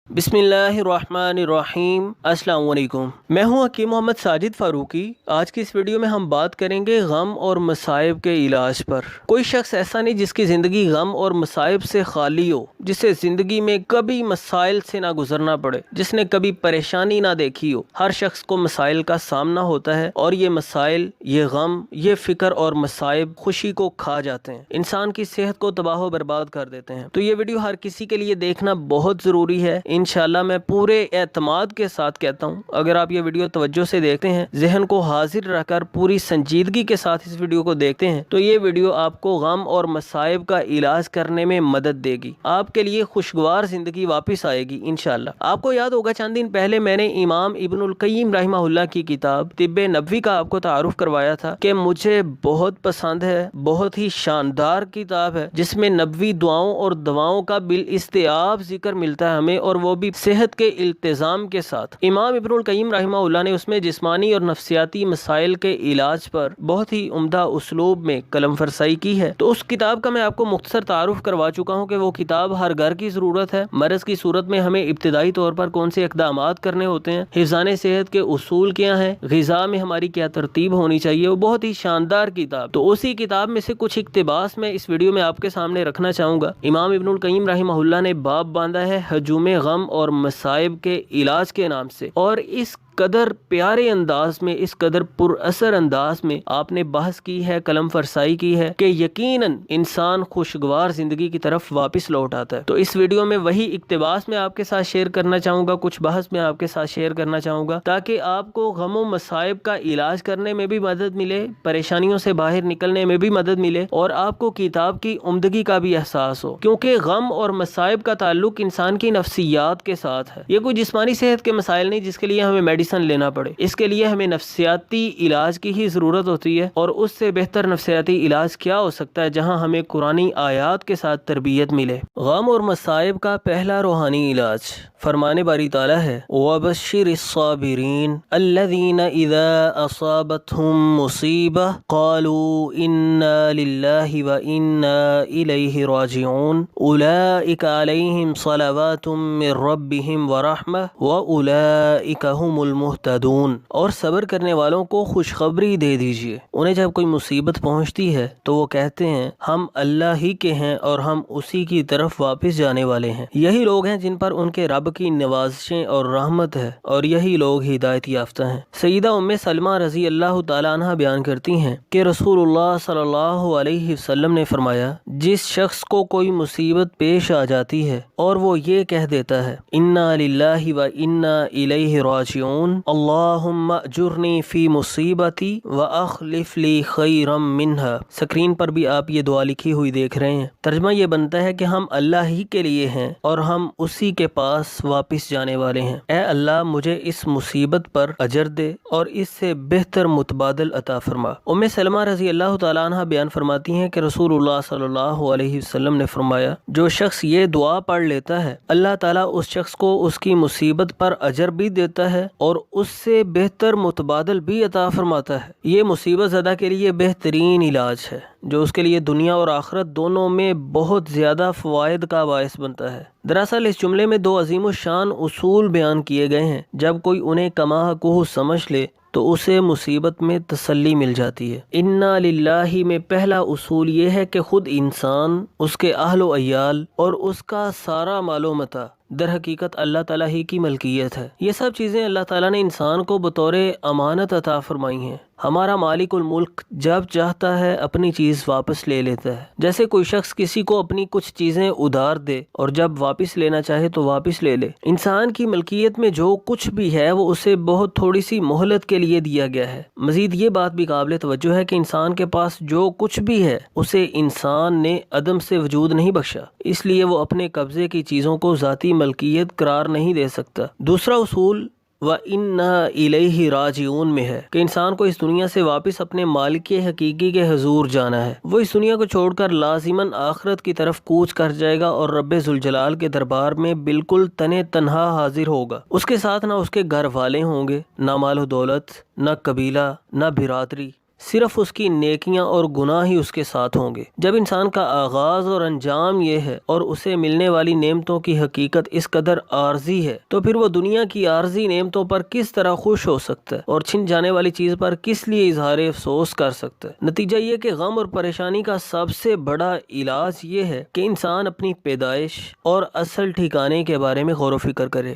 بسم اللہ الرحمن الرحیم۔ السلام علیکم، میں ہوں حکیم محمد ساجد فاروقی۔ آج کی اس ویڈیو میں ہم بات کریں گے غم اور مصائب کے علاج پر۔ کوئی شخص ایسا نہیں جس کی زندگی غم اور مصائب سے خالی ہو، جسے زندگی میں کبھی مسائل سے نہ گزرنا پڑے، جس نے کبھی پریشانی نہ دیکھی ہو۔ ہر شخص کو مسائل کا سامنا ہوتا ہے، اور یہ مسائل، یہ غم، یہ فکر اور مصائب خوشی کو کھا جاتے ہیں، انسان کی صحت کو تباہ و برباد کر دیتے ہیں۔ تو یہ ویڈیو ہر کسی کے لیے دیکھنا بہت ضروری ہے۔ انشاءاللہ میں پورے اعتماد کے ساتھ کہتا ہوں، اگر آپ یہ ویڈیو توجہ سے دیکھتے ہیں، ذہن کو حاضر رکھ کر پوری سنجیدگی کے ساتھ اس ویڈیو کو دیکھتے ہیں، تو یہ ویڈیو آپ کو غم اور مصائب کا علاج کرنے میں مدد دے گی، آپ کے لیے خوشگوار زندگی واپس آئے گی انشاءاللہ۔ آپ کو یاد ہوگا چند دن پہلے میں نے امام ابن القیم رحمہ اللہ کی کتاب طب نبوی کا آپ کو تعارف کروایا تھا کہ مجھے بہت پسند ہے، بہت ہی شاندار کتاب ہے، جس میں نبوی دعاؤں اور دواؤں کا بالاستیعاب ذکر ملتا ہے ہمیں، اور وہ بھی صحت کے التزام کے ساتھ۔ امام ابن القیم رحمہ اللہ نے اس میں جسمانی اور نفسیاتی مسائل کے علاج پر بہت ہی عمدہ اسلوب میں قلم فرسائی کی ہے۔ تو اس کتاب کا میں آپ کو مختصر تعارف کروا چکا ہوں کہ وہ کتاب ہر گھر کی ضرورت ہے۔ مرض کی صورت میں ہمیں ابتدائی طور پر کون سے اقدامات کرنے ہوتے ہیں، حفظان صحت کے اصول کیا ہیں، غذا میں ہماری کیا ترتیب ہونی چاہیے، وہ بہت ہی شاندار کتاب۔ تو اسی کتاب میں سے کچھ اقتباس میں اس ویڈیو میں آپ کے سامنے رکھنا چاہوں گا۔ امام ابن القیم رحمہ اللہ نے باب باندھا ہے ہجوم غم اور مصائب کے علاج کے نام سے، اور اس قدر پیارے انداز میں، اس قدر پر اثر انداز میں آپ نے بحث کی ہے، قلم فرسائی کی ہے کہ یقیناً انسان خوشگوار زندگی کی طرف واپس لوٹ آتا ہے۔ تو اس ویڈیو میں وہی اقتباس میں آپ کے ساتھ شیئر کرنا چاہوں گا، کچھ بحث میں آپ کے ساتھ شیئر کرنا چاہوں گا، تاکہ آپ کو غم و مصائب کا علاج کرنے میں بھی مدد ملے، پریشانیوں سے باہر نکلنے میں بھی مدد ملے، اور آپ کو کتاب کی عمدگی کا بھی احساس ہو، کیونکہ غم اور مصائب کا تعلق انسان کی نفسیات کے ساتھ ہے۔ یہ کوئی جسمانی صحت کے مسائل نہیں جس کے لیے ہمیں میڈیسن لینا پڑے، اس کے لیے ہمیں نفسیاتی علاج کی ہی ضرورت ہوتی ہے، اور اس سے بہتر نفسیاتی علاج کیا ہو سکتا ہے جہاں ہمیں قرآنی آیات کے ساتھ تربیت ملے۔ غم اور مصائب کا پہلا روحانی علاج فرمان باری تعالیٰ ہے وَبَشِّرِ الصَّابِرِينَ الَّذِينَ إِذَا أَصَابَتْهُم مُّصِيبَةٌ قَالُوا إِنَّا لِلَّهِ وَإِنَّا إِلَيْهِ رَاجِعُونَ أُولَئِكَ عَلَيْهِمْ صَلَوَاتٌ مِّن رَّبِّهِمْ وَرَحْمَةٌ وَأُولَئِكَ هُمُ الْمُهْتَدُونَ۔ اور صبر کرنے والوں کو خوشخبری دے دیجیے، انہیں جب کوئی مصیبت پہنچتی ہے تو وہ کہتے ہیں ہم اللہ ہی کے ہیں اور ہم اسی کی طرف واپس جانے والے ہیں۔ یہی لوگ ہیں جن پر ان کے رب کی نوازشیں اور رحمت ہے، اور یہی لوگ ہدایت یافتہ ہیں۔ سیدہ ام سلمہ رضی اللہ تعالیٰ عنہ بیان کرتی ہیں کہ رسول اللہ صلی اللہ علیہ وسلم نے فرمایا، جس شخص کو کوئی مصیبت پیش آ جاتی ہے اور وہ یہ کہہ دیتا ہے انا للہ و انا الیہ راجعون اللہم اجرنی فی مصیبتی و اخلف لی خیرا منہا۔ سکرین پر بھی آپ یہ دعا لکھی ہوئی دیکھ رہے ہیں۔ ترجمہ یہ بنتا ہے کہ ہم اللہ ہی کے لیے ہیں اور ہم اسی کے پاس واپس جانے والے ہیں۔ اے اللہ مجھے اس مصیبت پر اجر دے اور اس سے بہتر متبادل عطا فرما۔ ام سلمہ رضی اللہ تعالیٰ عنہ بیان فرماتی ہیں کہ رسول اللہ صلی اللہ علیہ وسلم نے فرمایا، جو شخص یہ دعا پڑھ لیتا ہے اللہ تعالیٰ اس شخص کو اس کی مصیبت پر اجر بھی دیتا ہے اور اس سے بہتر متبادل بھی عطا فرماتا ہے۔ یہ مصیبت زدہ کے لیے بہترین علاج ہے جو اس کے لیے دنیا اور آخرت دونوں میں بہت زیادہ فوائد کا باعث بنتا ہے۔ دراصل اس جملے میں دو عظیم الشان اصول بیان کیے گئے ہیں، جب کوئی انہیں کما حقہ سمجھ لے تو اسے مصیبت میں تسلی مل جاتی ہے۔ انا للہ میں پہلا اصول یہ ہے کہ خود انسان، اس کے اہل و عیال اور اس کا سارا مال و متاع در حقیقت اللہ تعالیٰ ہی کی ملکیت ہے۔ یہ سب چیزیں اللہ تعالیٰ نے انسان کو بطور امانت عطا فرمائی ہیں۔ ہمارا مالک الملک جب چاہتا ہے اپنی چیز واپس لے لیتا ہے، جیسے کوئی شخص کسی کو اپنی کچھ چیزیں ادھار دے اور جب واپس لینا چاہے تو واپس لے لے۔ انسان کی ملکیت میں جو کچھ بھی ہے وہ اسے بہت تھوڑی سی مہلت کے لیے دیا گیا ہے۔ مزید یہ بات بھی قابل توجہ ہے کہ انسان کے پاس جو کچھ بھی ہے اسے انسان نے عدم سے وجود نہیں بخشا، اس لیے وہ اپنے قبضے کی چیزوں کو ذاتی ملکیت قرار نہیں دے سکتا۔ دوسرا اصول وَإِنَّا إِلَيْهِ رَاجِعُونَ میں ہے کہ انسان کو اس دنیا سے واپس اپنے مالک حقیقی کے حضور جانا ہے۔ وہ اس دنیا کو چھوڑ کر لازماً آخرت کی طرف کوچ کر جائے گا اور رب ذوالجلال کے دربار میں بالکل تنہا حاضر ہوگا۔ اس کے ساتھ نہ اس کے گھر والے ہوں گے، نہ مال و دولت، نہ قبیلہ، نہ برادری، صرف اس کی نیکیاں اور گناہ ہی اس کے ساتھ ہوں گے۔ جب انسان کا آغاز اور انجام یہ ہے اور اسے ملنے والی نعمتوں کی حقیقت اس قدر عارضی ہے تو پھر وہ دنیا کی عارضی نعمتوں پر کس طرح خوش ہو سکتا ہے اور چھن جانے والی چیز پر کس لیے اظہار افسوس کر سکتا ہے؟ نتیجہ یہ کہ غم اور پریشانی کا سب سے بڑا علاج یہ ہے کہ انسان اپنی پیدائش اور اصل ٹھکانے کے بارے میں غور و فکر کرے۔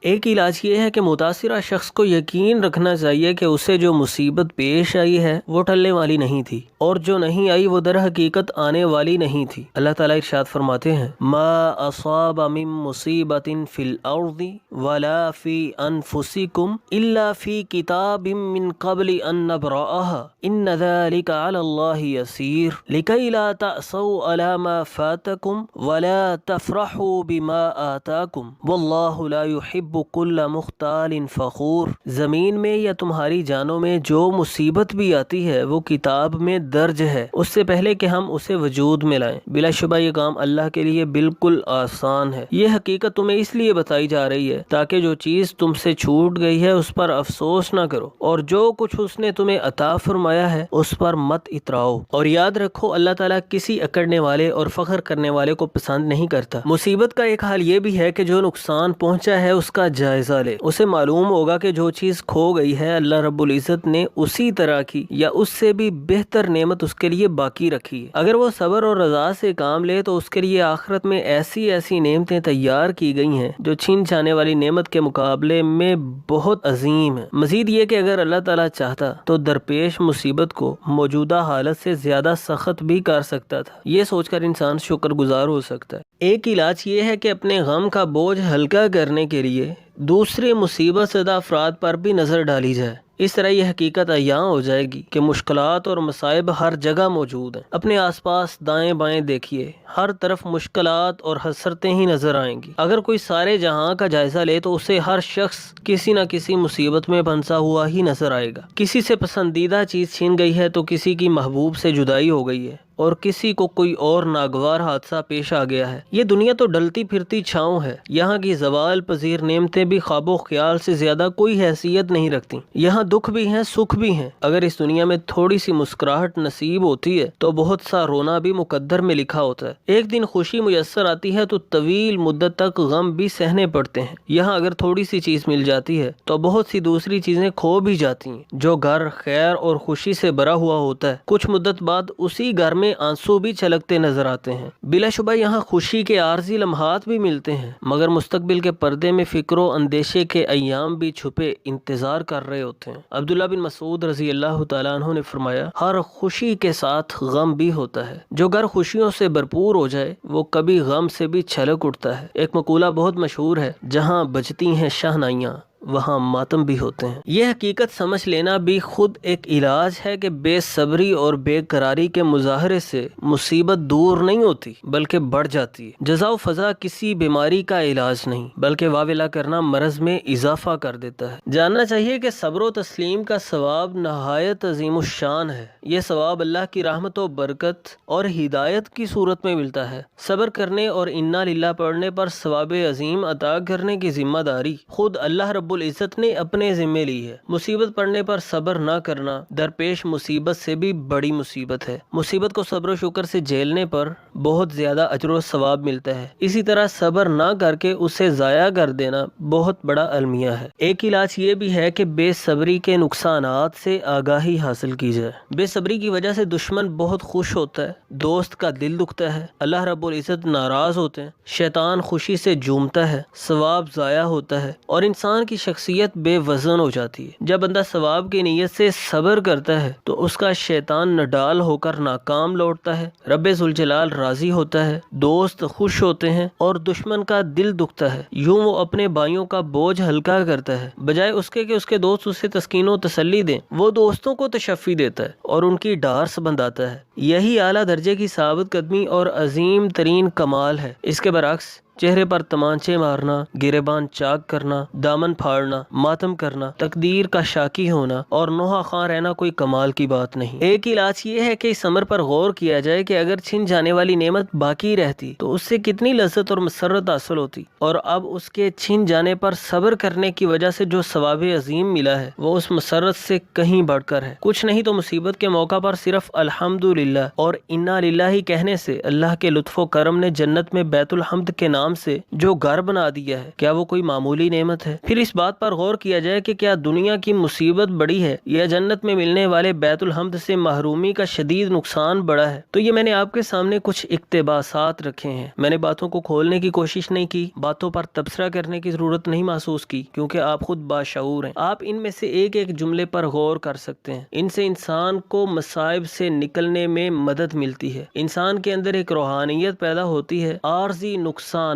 ایک علاج یہ ہے کہ متاثرہ شخص کو یقین رکھنا چاہیے کہ اسے جو مصیبت پیش آئی ہے وہ ٹلنے والی نہیں تھی، اور جو نہیں آئی وہ در حقیقت آنے والی نہیں تھی۔ اللہ تعالیٰ ارشاد فرماتے ہیں ما اصاب من مصیبت فی الارض ولا فی انفسکم الا فی کتاب من قبل ان نبرأها ان ذلک علی اللہ یسیر لکی لا تأسوا علی ما فاتکم ولا تفرحوا بما آتاکم واللہ لا يحب کل مختال فخور۔ زمین میں یا تمہاری جانوں میں جو مصیبت بھی آتی ہے وہ کتاب میں درج ہے اس سے پہلے کہ ہم اسے وجود میں لائیں۔ بلا شبہ یہ کام اللہ کے لیے بالکل آسان ہے۔ یہ حقیقت تمہیں اس لیے بتائی جا رہی ہے تاکہ جو چیز تم سے چھوٹ گئی ہے اس پر افسوس نہ کرو، اور جو کچھ اس نے تمہیں عطا فرمایا ہے اس پر مت اتراؤ۔ اور یاد رکھو اللہ تعالیٰ کسی اکڑنے والے اور فخر کرنے والے کو پسند نہیں کرتا۔ مصیبت کا ایک حال یہ بھی ہے کہ جو نقصان پہنچا ہے اس کا جائزہ لے۔ اسے معلوم ہوگا کہ جو چیز کھو گئی ہے اللہ رب العزت نے اسی طرح کی یا اس سے بھی بہتر نعمت اس کے لیے باقی رکھی ہے۔ اگر وہ صبر اور رضا سے کام لے تو اس کے لیے آخرت میں ایسی نعمتیں تیار کی گئی ہیں جو چھین جانے والی نعمت کے مقابلے میں بہت عظیم ہے۔ مزید یہ کہ اگر اللہ تعالیٰ چاہتا تو درپیش مصیبت کو موجودہ حالت سے زیادہ سخت بھی کر سکتا تھا۔ یہ سوچ کر انسان شکر گزار ہو سکتا ہے۔ ایک علاج یہ ہے کہ اپنے غم کا بوجھ ہلکا کرنے کے لیے دوسرے مصیبت زدہ افراد پر بھی نظر ڈالی جائے۔ اس طرح یہ حقیقت عیاں ہو جائے گی کہ مشکلات اور مصائب ہر جگہ موجود ہیں۔ اپنے آس پاس دائیں بائیں دیکھیے، ہر طرف مشکلات اور حسرتیں ہی نظر آئیں گی۔ اگر کوئی سارے جہاں کا جائزہ لے تو اسے ہر شخص کسی نہ کسی مصیبت میں پھنسا ہوا ہی نظر آئے گا۔ کسی سے پسندیدہ چیز چھین گئی ہے تو کسی کی محبوب سے جدائی ہو گئی ہے، اور کسی کو کوئی اور ناگوار حادثہ پیش آ گیا ہے۔ یہ دنیا تو ڈلتی پھرتی چھاؤں ہے۔ یہاں کی زوال پذیر نعمتیں بھی خواب و خیال سے زیادہ کوئی حیثیت نہیں رکھتی۔ یہاں دکھ بھی ہیں، سکھ بھی ہیں۔ اگر اس دنیا میں تھوڑی سی مسکراہٹ نصیب ہوتی ہے تو بہت سا رونا بھی مقدر میں لکھا ہوتا ہے۔ ایک دن خوشی میسر آتی ہے تو طویل مدت تک غم بھی سہنے پڑتے ہیں۔ یہاں اگر تھوڑی سی چیز مل جاتی ہے تو بہت سی دوسری چیزیں کھو بھی جاتی ہیں۔ جو گھر خیر اور خوشی سے بھرا ہوا ہوتا ہے کچھ مدت بعد اسی گھر میں آنسو بھی چھلکتے نظر آتے ہیں۔ بلا شبہ یہاں خوشی کے عارضی لمحات بھی ملتے ہیں، مگر مستقبل کے پردے میں فکر و اندیشے کے ایام بھی چھپے انتظار کر رہے ہوتے ہیں۔ عبداللہ بن مسعود رضی اللہ تعالیٰ عنہ نے فرمایا ہر خوشی کے ساتھ غم بھی ہوتا ہے۔ جو گھر خوشیوں سے بھرپور ہو جائے وہ کبھی غم سے بھی چھلک اٹھتا ہے۔ ایک مقولہ بہت مشہور ہے، جہاں بجتی ہیں شہنائیاں وہاں ماتم بھی ہوتے ہیں۔ یہ حقیقت سمجھ لینا بھی خود ایک علاج ہے کہ بے صبری اور بے قراری کے مظاہرے سے مصیبت دور نہیں ہوتی بلکہ بڑھ جاتی ہے۔ جزا و فضا کسی بیماری کا علاج نہیں بلکہ واویلا کرنا مرض میں اضافہ کر دیتا ہے۔ جاننا چاہیے کہ صبر و تسلیم کا ثواب نہایت عظیم الشان ہے۔ یہ ثواب اللہ کی رحمت و برکت اور ہدایت کی صورت میں ملتا ہے۔ صبر کرنے اور انا للہ پڑھنے پر ثواب عظیم عطا کرنے کی ذمہ داری خود اللہ رب العزت نے اپنے ذمے لی ہے۔ مصیبت پڑنے پر صبر نہ کرنا درپیش مصیبت سے بھی بڑی مصیبت ہے۔ مصیبت کو صبر و شکر سے جھیلنے پر بہت زیادہ اجر و ثواب ملتا ہے۔ اسی طرح صبر نہ کر کے اسے ضائع کر دینا بہت بڑا المیہ ہے۔ ایک علاج یہ بھی ہے کہ بے صبری کے نقصانات سے آگاہی حاصل کی جائے۔ بے صبری کی وجہ سے دشمن بہت خوش ہوتا ہے، دوست کا دل دکھتا ہے، اللہ رب العزت ناراض ہوتے ہیں، شیطان خوشی سے جھومتا ہے، ثواب ضائع ہوتا ہے اور انسان کی شخصیت بے وزن ہو جاتی ہے۔ جب بندہ ثواب کی نیت سے صبر کرتا ہے تو اس کا شیطان نڈال ہو کر ناکام لوٹتا ہے، رب ذوالجلال راضی ہوتا ہے، دوست خوش ہوتے ہیں اور دشمن کا دل دکھتا ہے۔ یوں وہ اپنے بھائیوں کا بوجھ ہلکا کرتا ہے، بجائے اس کے کہ اس کے دوست اسے تسکین و تسلی دیں، وہ دوستوں کو تشفی دیتا ہے اور ان کی ڈارس بندھاتا ہے۔ یہی اعلیٰ درجے کی ثابت قدمی اور عظیم ترین کمال ہے۔ اس کے برعکس چہرے پر تمانچے مارنا، گریبان چاک کرنا، دامن پھاڑنا، ماتم کرنا، تقدیر کا شاکی ہونا اور نوحہ خواں رہنا کوئی کمال کی بات نہیں۔ ایک علاج یہ ہے کہ اس امر پر غور کیا جائے کہ اگر چھن جانے والی نعمت باقی رہتی تو اس سے کتنی لذت اور مسرت حاصل ہوتی، اور اب اس کے چھن جانے پر صبر کرنے کی وجہ سے جو ثواب عظیم ملا ہے وہ اس مسرت سے کہیں بڑھ کر ہے۔ کچھ نہیں تو مصیبت کے موقع پر صرف الحمدللہ اور انا للہ کہنے سے اللہ کے لطف و کرم نے جنت میں بیت الحمد کے نام سے جو گھر بنا دیا ہے، کیا وہ کوئی معمولی نعمت ہے؟ پھر اس بات پر غور کیا جائے کہ کیا دنیا کی مصیبت بڑی ہے یا جنت میں ملنے والے بیت الحمد سے محرومی کا شدید نقصان بڑا ہے؟ تو یہ میں نے آپ کے سامنے کچھ اقتباسات رکھے ہیں۔ میں نے باتوں کو کھولنے کی کوشش نہیں کی، باتوں پر تبصرہ کرنے کی ضرورت نہیں محسوس کی، کیونکہ آپ خود باشعور ہیں۔ آپ ان میں سے ایک ایک جملے پر غور کر سکتے ہیں۔ ان سے انسان کو مصائب سے نکلنے میں مدد ملتی ہے، انسان کے اندر ایک روحانیت پیدا ہوتی ہے، عارضی نقصانات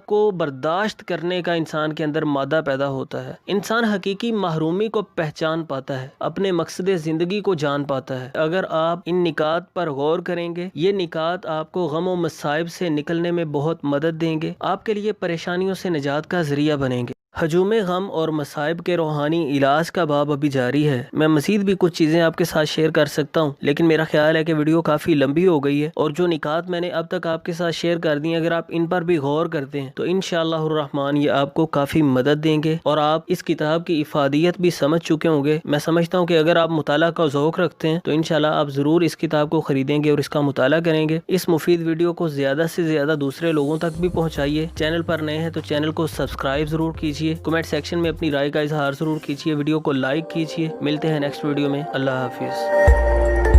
کو برداشت کرنے کا انسان کے اندر مادہ پیدا ہوتا ہے، انسان حقیقی محرومی کو پہچان پاتا ہے، اپنے مقصد زندگی کو جان پاتا ہے۔ اگر آپ ان نکات پر غور کریں گے، یہ نکات آپ کو غم و مصائب سے نکلنے میں بہت مدد دیں گے، آپ کے لیے پریشانیوں سے نجات کا ذریعہ بنیں گے۔ ہجوم غم اور مصائب کے روحانی علاج کا باب ابھی جاری ہے۔ میں مزید بھی کچھ چیزیں آپ کے ساتھ شیئر کر سکتا ہوں، لیکن میرا خیال ہے کہ ویڈیو کافی لمبی ہو گئی ہے، اور جو نکات میں نے اب تک آپ کے ساتھ شیئر کر دی ہیں، اگر آپ ان پر بھی غور کرتے ہیں تو انشاءاللہ الرحمن یہ آپ کو کافی مدد دیں گے، اور آپ اس کتاب کی افادیت بھی سمجھ چکے ہوں گے۔ میں سمجھتا ہوں کہ اگر آپ مطالعہ کا ذوق رکھتے ہیں تو انشاءاللہ آپ ضرور اس کتاب کو خریدیں گے اور اس کا مطالعہ کریں گے۔ اس مفید ویڈیو کو زیادہ سے زیادہ دوسرے لوگوں تک بھی پہنچائیے۔ چینل پر نئے ہیں تو چینل کو سبسکرائب ضرور کیجیے، کمنٹ سیکشن میں اپنی رائے کا اظہار ضرور کیجیے، ویڈیو کو لائک کیجیے۔ ملتے ہیں نیکسٹ ویڈیو میں۔ اللہ حافظ۔